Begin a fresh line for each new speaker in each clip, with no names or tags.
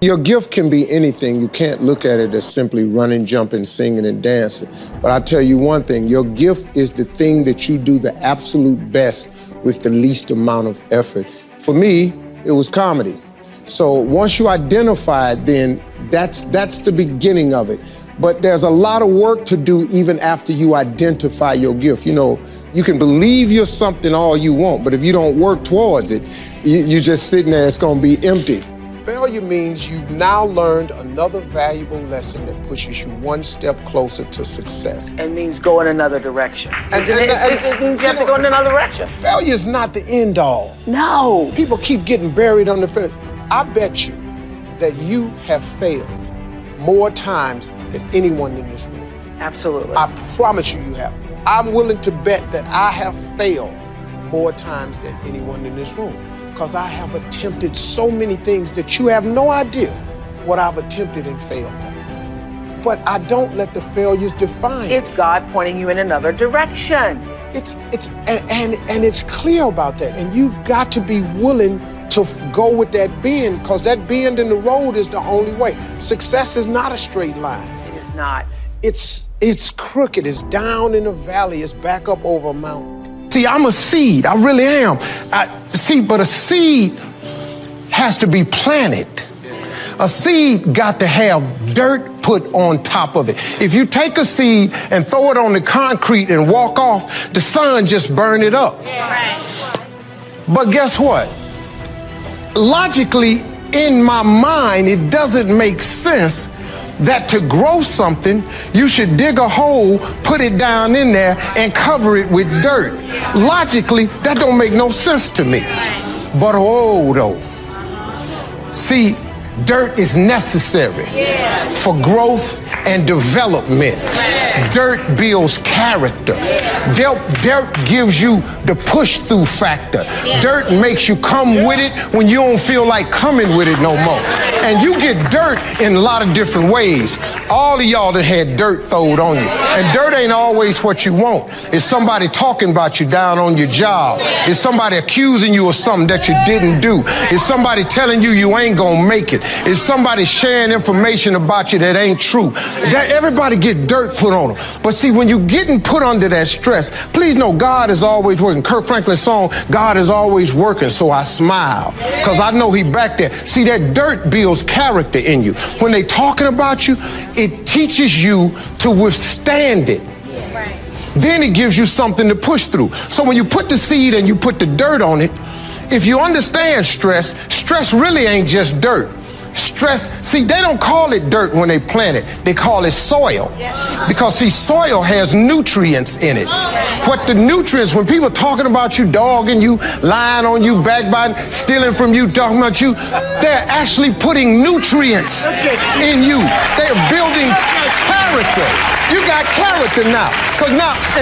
Your gift can be anything. You can't look at it as simply running, jumping, singing, and dancing. But I'll tell you one thing, your gift is the thing that you do the absolute best with the least amount of effort. For me, it was comedy. So once you identify it, then that's the beginning of it. But there's a lot of work to do even after you identify your gift. You know, you can believe you're something all you want, but if you don't work towards it, you're just sitting there, it's gonna be empty. Failure means you've now learned another valuable lesson that pushes you one step closer to success.
It means go in another direction. It means you have to go in another direction.
Failure is not the end all.
No.
People keep getting buried under failure. I bet you that you have failed more times than anyone in this room.
Absolutely.
I promise you have. I'm willing to bet that I have failed more times than anyone in this room, because I have attempted so many things that you have no idea what I've attempted and failed at. But I don't let the failures define me.
It's God pointing you in another direction.
And it's clear about that. And you've got to be willing to go with that bend, because that bend in the road is the only way. Success is not a straight line.
It is not.
It's crooked, it's down in a valley, it's back up over a mountain. See, I'm a seed, I really am. But a seed has to be planted. A seed got to have dirt put on top of it. If you take a seed and throw it on the concrete and walk off, the sun just burn it up. But guess what? Logically, in my mind, it doesn't make sense that to grow something, you should dig a hole, put it down in there, and cover it with dirt. Logically, that don't make no sense to me. But though. See, dirt is necessary for growth and development. Dirt builds character. Dirt gives you the push-through factor. Dirt makes you come with it when you don't feel like coming with it no more. And you get dirt in a lot of different ways. All of y'all that had dirt thrown on you. And dirt ain't always what you want. It's somebody talking about you down on your job. It's somebody accusing you of something that you didn't do. It's somebody telling you you ain't gonna make it. It's somebody sharing information about you that ain't true. That everybody get dirt put on them. But see, when you getting put under that stress, please know God is always working. Kirk Franklin's song, God is always working, so I smile. Because I know he back there. See, that dirt builds character in you. When they talking about you, it teaches you to withstand it. Then it gives you something to push through. So when you put the seed and you put the dirt on it, if you understand stress, stress really ain't just dirt. Stress, see, they don't call it dirt when they plant it. They call it soil. Because, see, soil has nutrients in it. What the nutrients, when people talking about you, dogging you, lying on you, backbiting, stealing from you, talking about you, they're actually putting nutrients in you. They're building character. You got character now.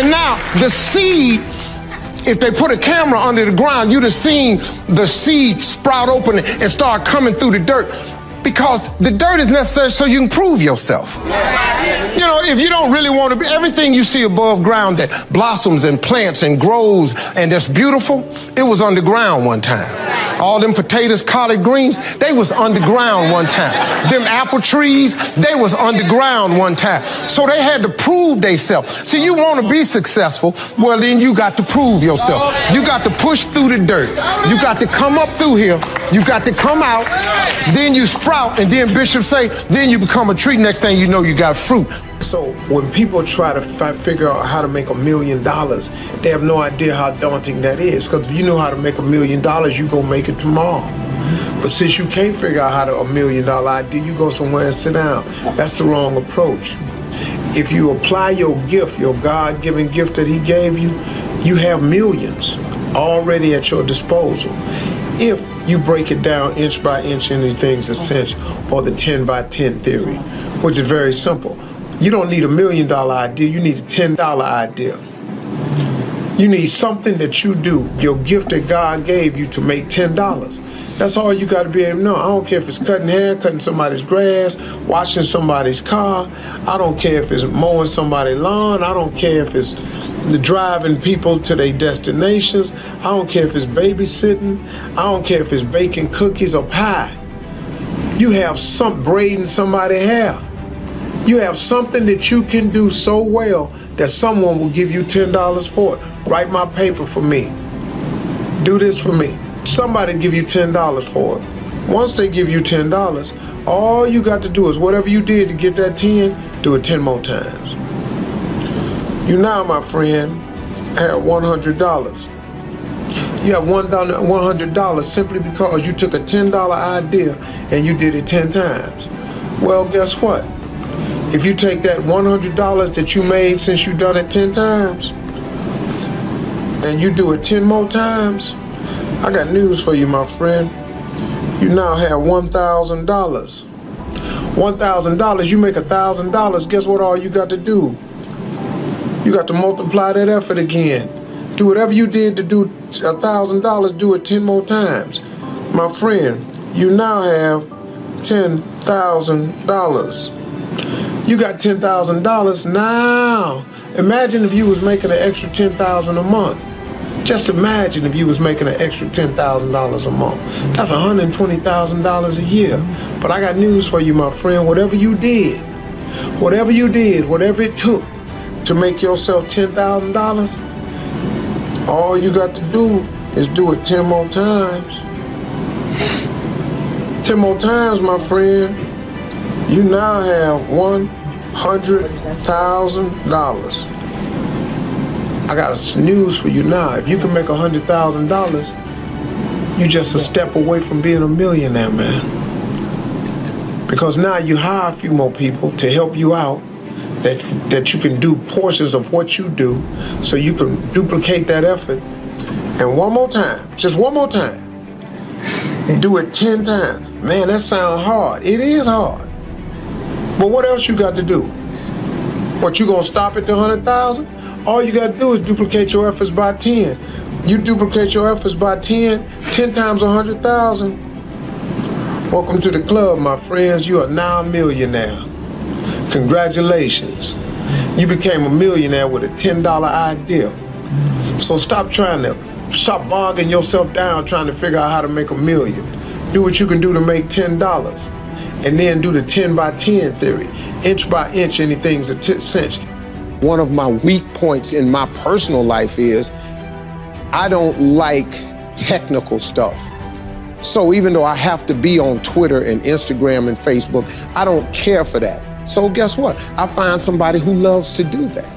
Now the seed, if they put a camera under the ground, you'd have seen the seed sprout open and start coming through the dirt. Because the dirt is necessary so you can prove yourself. You know, if you don't really want to be, everything you see above ground that blossoms and plants and grows and that's beautiful, it was underground one time. All them potatoes, collard greens, they was underground one time. Them apple trees, they was underground one time. So they had to prove themselves. See, you want to be successful, well then you got to prove yourself. You got to push through the dirt. You got to come up through here. You got to come out. Then you sprout, and then Bishop say, then you become a tree. Next thing you know, you got fruit. So when people try to figure out how to make $1 million, they have no idea how daunting that is. Because if you know how to make $1 million, you gonna make it tomorrow. But since you can't figure out how to $1 million idea, you go somewhere and sit down. That's the wrong approach. If you apply your gift, your God-given gift that he gave you, you have millions already at your disposal. If you break it down inch by inch into things essential, or the 10 by 10 theory, which is very simple. You don't need $1 million idea, you need a $10 idea. You need something that you do, your gift that God gave you, to make $10. That's all you got to be able to know. I don't care if it's cutting hair, cutting somebody's grass, washing somebody's car. I don't care if it's mowing somebody's lawn. I don't care if it's driving people to their destinations. I don't care if it's babysitting. I don't care if it's baking cookies or pie. You have some braiding somebody's hair. You have something that you can do so well that someone will give you $10 for it. Write my paper for me. Do this for me. Somebody give you $10 for it. Once they give you $10, all you got to do is whatever you did to get that 10, do it 10 more times. You now, my friend, have $100. You have $100 simply because you took a $10 idea and you did it 10 times. Well, guess what? If you take that $100 that you made since you done it 10 times and you do it 10 more times, I got news for you, my friend. You now have $1,000. $1,000, you make $1,000, guess what all you got to do? You got to multiply that effort again. Do whatever you did to do $1,000, do it 10 more times. My friend, you now have $10,000. You got $10,000 now. Imagine if you was making an extra $10,000 a month. Just imagine if you was making an extra $10,000 a month. That's $120,000 a year. But I got news for you, my friend. Whatever you did, whatever it took to make yourself $10,000, all you got to do is do it 10 more times. 10 more times, my friend. You now have $100,000. I got some news for you now. If you can make $100,000, you're just a step away from being a millionaire, man. Because now you hire a few more people to help you out, that you can do portions of what you do, so you can duplicate that effort. And one more time, just one more time, do it 10 times. Man, that sounds hard. It is hard. But what else you got to do? What, you gonna stop at the 100,000? All you gotta do is duplicate your efforts by 10. You duplicate your efforts by 10 times 100,000. Welcome to the club, my friends. You are now a millionaire. Congratulations. You became a millionaire with a $10 idea. So stop bogging yourself down trying to figure out how to make $1 million. Do what you can do to make $10. And then do the 10 by 10 theory. Inch by inch, anything's a cinch. One of my weak points in my personal life is I don't like technical stuff. So even though I have to be on Twitter and Instagram and Facebook, I don't care for that. So guess what? I find somebody who loves to do that.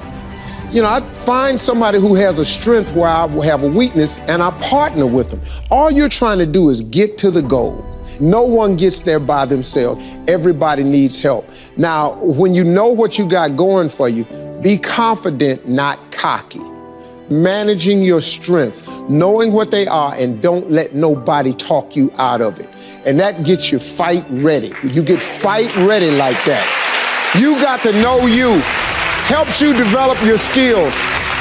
You know, I find somebody who has a strength where I will have a weakness, and I partner with them. All you're trying to do is get to the goal. No one gets there by themselves. Everybody needs help. Now, when you know what you got going for you, be confident, not cocky. Managing your strengths, knowing what they are, and don't let nobody talk you out of it. And that gets you fight ready. You get fight ready like that. You got to know you. Helps you develop your skills.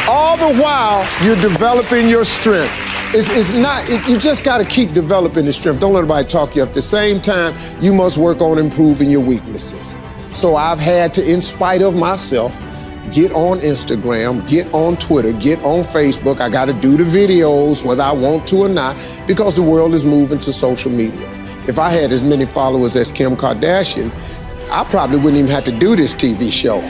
All the while, you're developing your strength. You just got to keep developing the strength. Don't let anybody talk you up. At the same time, you must work on improving your weaknesses. So I've had to, in spite of myself, get on Instagram, get on Twitter, get on Facebook. I got to do the videos whether I want to or not, because the world is moving to social media. If I had as many followers as Kim Kardashian, I probably wouldn't even have to do this TV show.